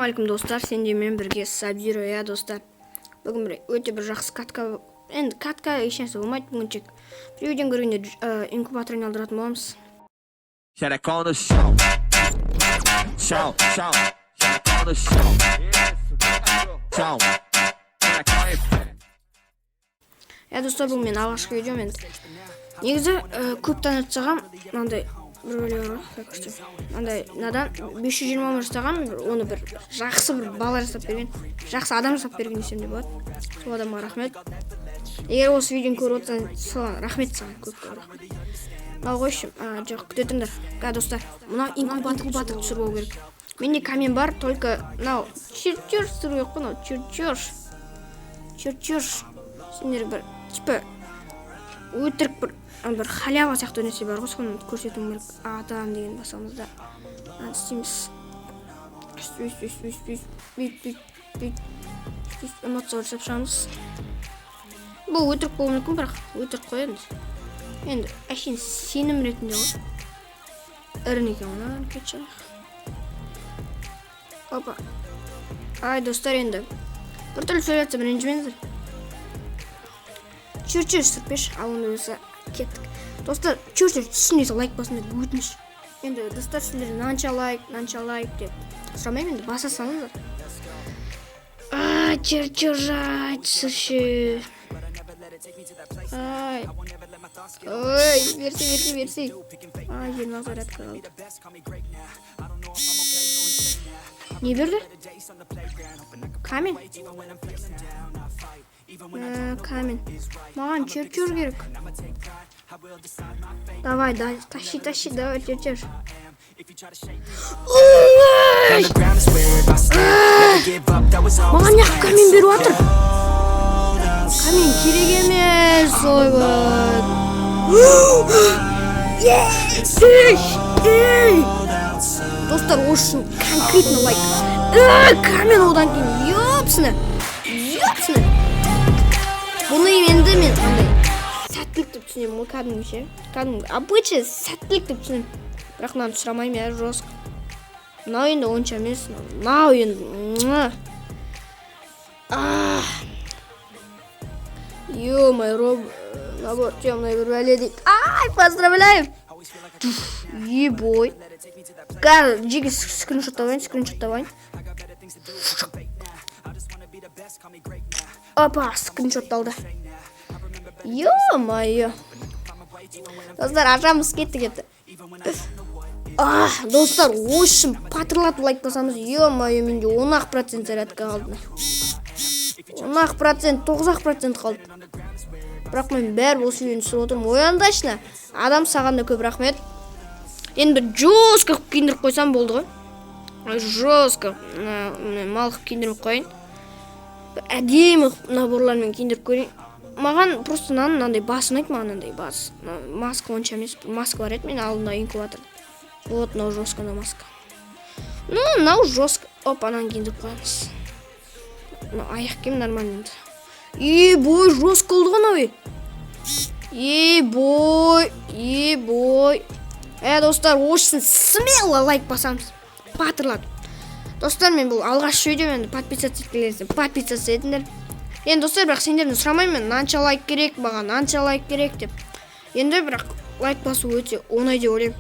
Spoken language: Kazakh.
Ассалаумағалейкум достар, сендермен бірге Сабзиро, иә достар. Бүгін өте бір жақсы катка, енді катка ешнәрсе болмайды, бүгін тек біреуден көргенде инкубаторын алдыратын боламыз. Иә достар, бүгін мен алғашқы видеом енді. Негізі көп танып жасағам, мынандай бір өлең бар, көрсетем. Мынандай надан 520 мың жасаған, оны бір жақсы бір бала жасап берген, жақсы адам жасап берген десем де болады. Сол адамға рахмет. Егер осы видеоны көріп отырсаң, соған рахмет саған, көп рахмет. Мынау қойшы, жоқ, күте тұрыңдар. Достар, мынау инкубатор түсіру керек. Менде камен бар, только мынау чертеж түсіру керек қой, мынау чертеж. Сендер бір типа өтірік бір халява сияқты нәрсе бар ғой, соны көрсетуім керек. Адам деген басамызда істейміз. Эмоция жасап шығамыз. Бұл өтірік болуы мүмкін, бірақ өтірік қой енді әшейін сенім ретінде ғой. Ірін екен оны кетші. Опа. Ай достар, енді бір түрлі сөйлетсем ренжімеңіздер. Чертеж түсірпеш, ал онда болса кеттік. Достар, чертеж түсінесе лайк басында өтініш. Енді достар, сендер нанша лайк деп сұрамаймын, енді баса салыңыздар. Чертеж түсірші. Ой, берсей. 20 зарядка қалды. Не берді? Камен? Камен. Маған чертеж керек. Давай, тащи, давай чертеж. Маған не камен беріп жатыр? Камен керек емес, ойбай. Достар, үшін конкретно лайк. Камен одан кейін, ёпсыны. Бұны енді мен сәттілік деп түсінемін, кәдімгі обычай сәттілік деп түсінемін. Бірақ мынаны сұрамаймын, жорстко. Мынау енді онша емес, мынау енді. Ё-моё, набор темный бір бәле дейді. Поздравляем! Ебой. Жеге скриншоттавайын. Опа, скриншотталды. Ё-моё. Достар, ажамыз кетті. Достар, ошым патырлатып лайк басамыз. Ё-моё, менде 10% зарядка қалды. 10%, 9% қалды. Бірақ мен бәрі осы үйін түсіп отырмын. Ояндашына. Адам саған да көп рахмет. Енді жорстко киіндіріп қойсам болды ғой. Жорстко. Мал қып киіндіріп қойын. Әдемі наборлармен киіндіріп көрейін. Маған просто мынандай бас ұнайды, мынандай бас. Маска онша емес, маска бар еді мен алдында инкубатор. Вот, мынау жорстко маска. Мынау жорстко. Оп, ананы киіндіріп қоямыз. Аяқ киім нормально. Ебой, жорстко болды ғой мынау. Ебой. Достар, ошсын смело лайк басамыз. Патырлат. Достар, мен бұл алғаш видео, енді подписаться етіңдер. Енді достар, бірақ сендерден сұрамаймын, нанша лайк керек деп. Енді бірақ лайк басу өте оңай деп ойлаймын.